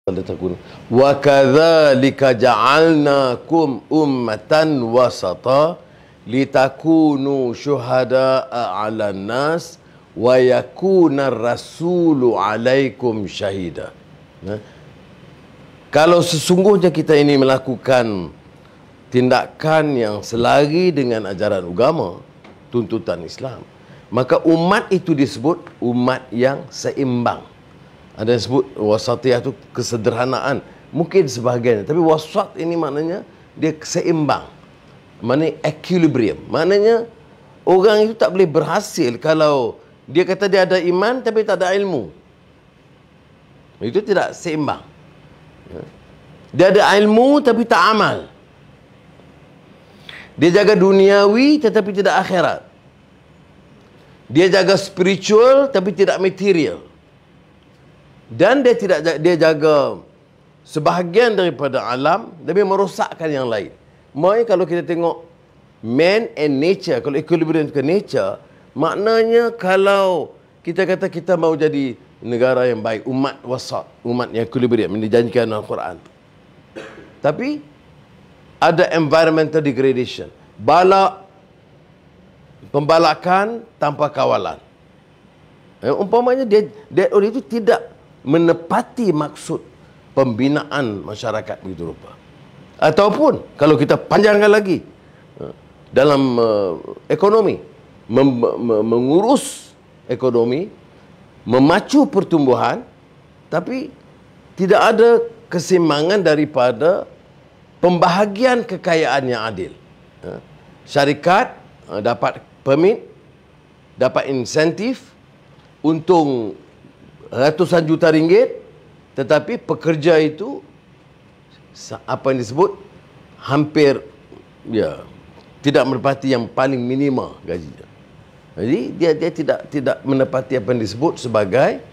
takun wa kadzalika ja'alnakum ummatan wasata litakunu syuhada'a 'alan nas wa yakuna rasulu 'alaikum syahida. Kalau sesungguhnya kita ini melakukan tindakan yang selari dengan ajaran agama, tuntutan Islam, maka umat itu disebut umat yang seimbang. Ada yang sebut wasatiyah itu kesederhanaan. Mungkin sebahagian. Tapi wasat ini maknanya dia seimbang. Maknanya equilibrium. Maknanya orang itu tak boleh berhasil kalau dia kata dia ada iman tapi tak ada ilmu. Itu tidak seimbang. Dia ada ilmu tapi tak amal. Dia jaga duniawi tetapi tidak akhirat. Dia jaga spiritual tapi tidak material. Dan dia jaga sebahagian daripada alam tapi merosakkan yang lain. Maknanya kalau kita tengok man and nature, kalau equilibrium ke nature, maknanya kalau kita kata kita mau jadi negara yang baik, umat wasat, umat yang equilibrium yang dijanjikan dalam Al-Quran, tapi ada environmental degradation, pembalakan tanpa kawalan. Umpamanya dia orang itu tidak menepati maksud pembinaan masyarakat begitu rupa. Ataupun kalau kita panjangkan lagi dalam ekonomi, mengurus ekonomi, memacu pertumbuhan, tapi tidak ada keseimbangan daripada pembahagian kekayaan yang adil. Syarikat dapat permit, dapat insentif, untung ratusan juta ringgit, tetapi pekerja itu apa yang disebut hampir tidak menepati yang paling minima gajinya. Jadi dia tidak menepati apa yang disebut sebagai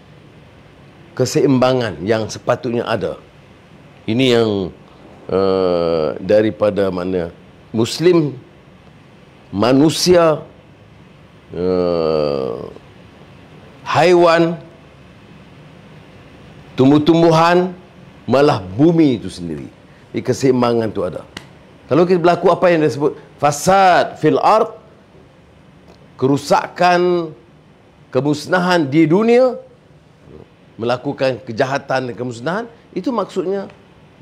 keseimbangan yang sepatutnya ada. Ini yang daripada mana Muslim, manusia, haiwan, tumbuh-tumbuhan, malah bumi itu sendiri. Keseimbangan itu ada. Kalau kita berlaku apa yang disebut fasad fil ard, kerusakan, kemusnahan di dunia, melakukan kejahatan dan kemusnahan, itu maksudnya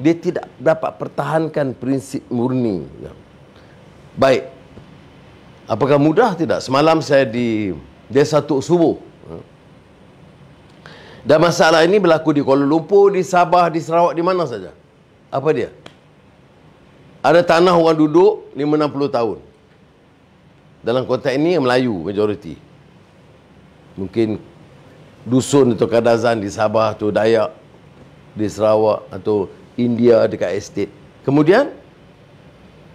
dia tidak dapat pertahankan prinsip murni. Baik. Apakah mudah? Tidak. Semalam saya di Desa Tuk Subuh. Dan masalah ini berlaku di Kuala Lumpur, di Sabah, di Sarawak, di mana saja. Apa dia? Ada tanah orang duduk 50-60 tahun. Dalam konteks ini Melayu majoriti. Mungkin dusun atau kadazan di Sabah atau Dayak di Sarawak atau India dekat estate. Kemudian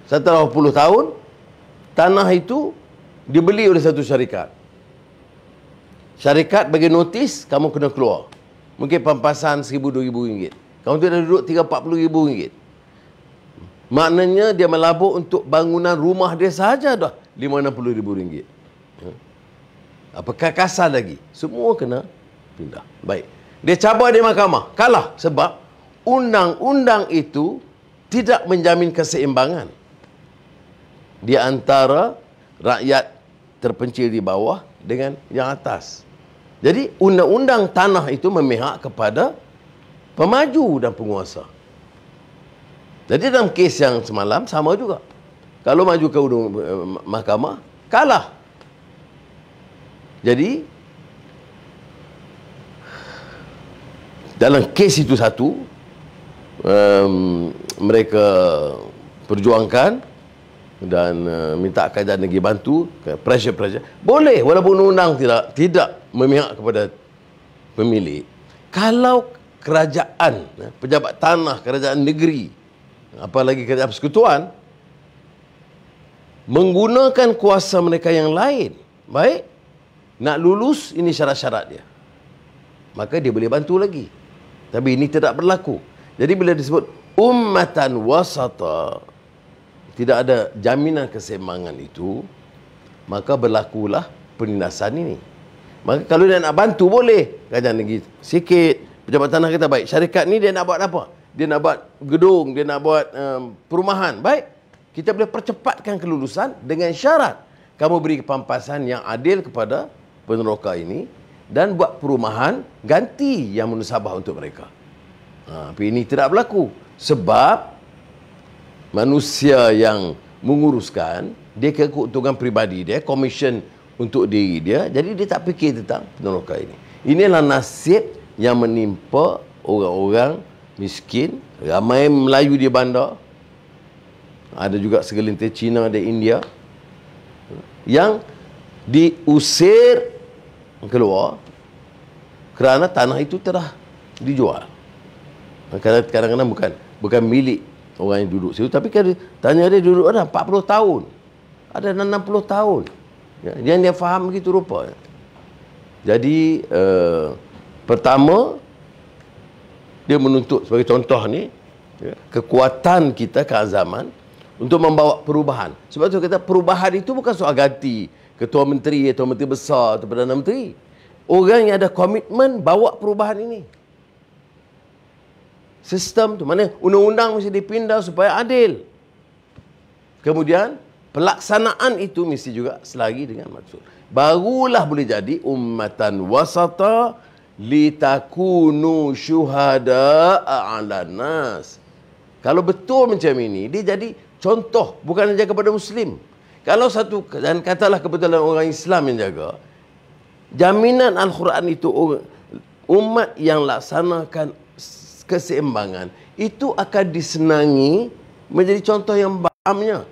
setelah 10 tahun tanah itu dibeli oleh satu syarikat. Syarikat bagi notis, kamu kena keluar. Mungkin pampasan RM1,000-2,000. Kamu tu dah duduk RM30,000. Maknanya dia melabur untuk bangunan rumah dia sahaja dah RM50,000. Apakah kasar lagi? Semua kena pindah. Baik. Dia cabar di mahkamah. Kalah sebab undang-undang itu tidak menjamin keseimbangan di antara rakyat terpencil di bawah dengan yang atas. Jadi undang-undang tanah itu memihak kepada pemaju dan penguasa. Jadi dalam kes yang semalam sama juga. Kalau maju ke mahkamah, kalah. Jadi dalam kes itu satu, mereka perjuangkan dan minta kerajaan negeri bantu, pressure. Boleh walaupun undang tidak memihak kepada pemilik. Kalau kerajaan, pejabat tanah, kerajaan negeri, apalagi kerajaan persekutuan, menggunakan kuasa mereka yang lain, baik, nak lulus, ini syarat-syarat dia, maka dia boleh bantu lagi. Tapi ini tidak berlaku. Jadi bila disebut ummatan wasata, tidak ada jaminan keseimbangan itu, maka berlakulah penindasan ini. Maka kalau dia nak bantu boleh, kerajaan negeri sikit, pejabat tanah kata baik, syarikat ni dia nak buat apa? Dia nak buat gedung, dia nak buat perumahan. Baik, kita boleh percepatkan kelulusan dengan syarat kamu beri pampasan yang adil kepada peneroka ini dan buat perumahan ganti yang munasabah untuk mereka. Tapi ini tidak berlaku sebab manusia yang menguruskan, dia kira keuntungan peribadi dia, komisen untuk diri dia, jadi dia tak fikir tentang peneroka ini. Inilah nasib yang menimpa orang-orang miskin, ramai Melayu di bandar, ada juga segelintir Cina dan India yang diusir keluar kerana tanah itu telah dijual. Kadang-kadang bukan milik orang yang duduk situ, tapi kalau tanya dia duduk ada 40 tahun, ada 60 tahun. Yang dia faham begitu rupa. Jadi pertama dia menuntut, sebagai contoh ni, kekuatan kita keazaman untuk membawa perubahan. Sebab tu kata perubahan itu bukan soal ganti ketua menteri atau menteri besar atau perdana menteri. Orang yang ada komitmen bawa perubahan ini. Sistem tu mana undang-undang mesti dipindah supaya adil. Kemudian pelaksanaan itu mesti juga selari dengan maksud. Barulah boleh jadi ummatan wasata litakunu syuhada'a 'alan nas. Kalau betul macam ini, dia jadi contoh bukan saja kepada Muslim. Kalau satu, dan katalah kebetulan orang Islam yang jaga, jaminan Al-Quran itu umat yang laksanakan keseimbangan itu akan disenangi menjadi contoh yang baamnya.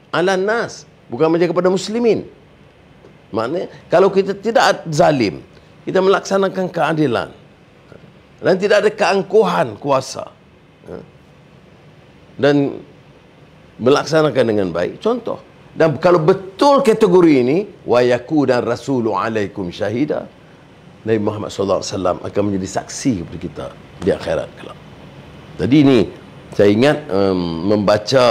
Ala nas, bukan macam kepada muslimin. Maknanya kalau kita tidak zalim, kita melaksanakan keadilan dan tidak ada keangkuhan kuasa dan melaksanakan dengan baik, contoh. Dan kalau betul kategori ini, wa yakuna rasulu alaikum syahida, Nabi Muhammad SAW akan menjadi saksi kepada kita di akhirat kelak. Jadi ini saya ingat membaca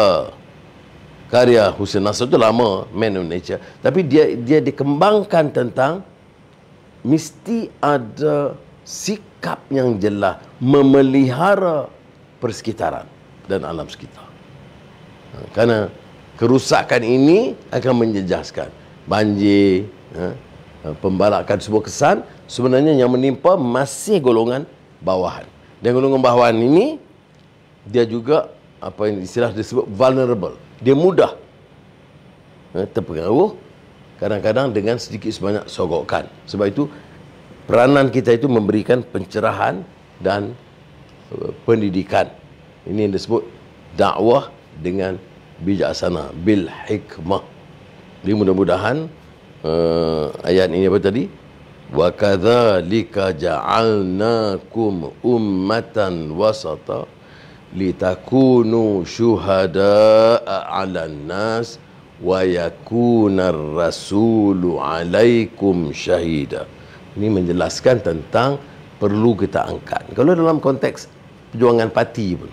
karya Hussein Nasr itu lama, Man of Nature, tapi dia dikembangkan tentang mesti ada sikap yang jelas memelihara persekitaran dan alam sekitar. Karena kerusakan ini akan menjejaskan banjir, pembalakan sebuah kesan. Sebenarnya yang menimpa masih golongan bawahan. Dan golongan bawahan ini dia juga apa yang istilah disebut vulnerable. Dia mudah terpengaruh, kadang-kadang dengan sedikit sebanyak sogokan. Sebab itu peranan kita itu memberikan pencerahan dan pendidikan. Ini yang disebut dakwah dengan bijaksana, bil hikmah. Jadi mudah-mudahan ayat ini apa tadi? Wa kadzalika ja'alnakum ummatan wasata litakunu syuhada'a 'alan nas wa yakunar rasulu 'alaikum syahida. Ini menjelaskan tentang perlu kita angkat. Kalau dalam konteks perjuangan parti pun,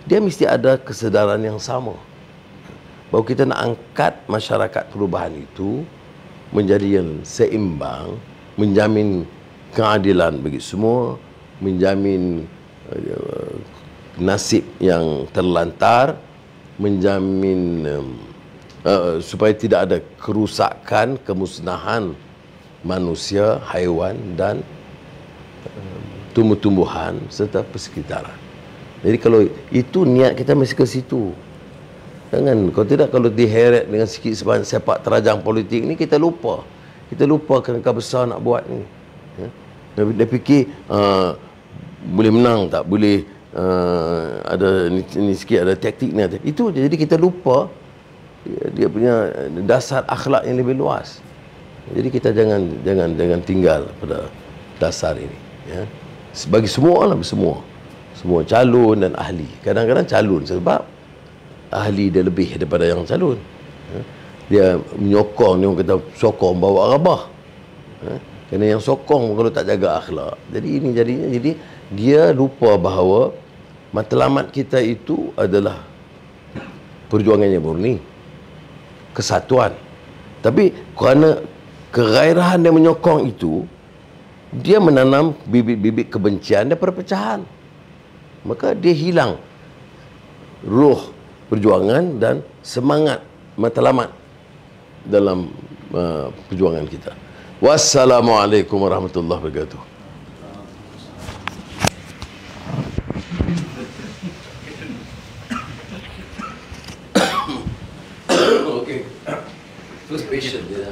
dia mesti ada kesedaran yang sama bahawa kita nak angkat masyarakat perubahan itu menjadi yang seimbang, menjamin keadilan bagi semua, menjamin nasib yang terlantar, menjamin supaya tidak ada kerusakan, kemusnahan manusia, haiwan dan tumbuh-tumbuhan serta persekitaran. Jadi kalau itu niat kita mesti ke situ. Jangan, kalau tidak, kalau diheret dengan sikit sebanyak sepak terajang politik ni, kita lupa. Kita lupa kerangka besar nak buat ni. Dia fikir boleh menang tak, boleh ada ni sikit, ada taktik ni. Itu jadi kita lupa dia punya dasar akhlak yang lebih luas. Jadi kita jangan tinggal pada dasar ini. Ya. Bagi semua lah, semua calon dan ahli. Kadang-kadang calon sebab ahli dia lebih daripada yang calon. Dia menyokong, dia kata sokong bawa rabah. Kerana yang sokong kalau tak jaga akhlak. Jadi ini jadinya, jadi dia lupa bahawa matlamat kita itu adalah perjuangan yang murni, kesatuan. Tapi kerana kegairahan dia menyokong itu, dia menanam bibit-bibit kebencian dan perpecahan. Maka dia hilang ruh perjuangan dan semangat matlamat dalam perjuangan kita. Wassalamualaikum warahmatullahi wabarakatuh. Okay. So special dia.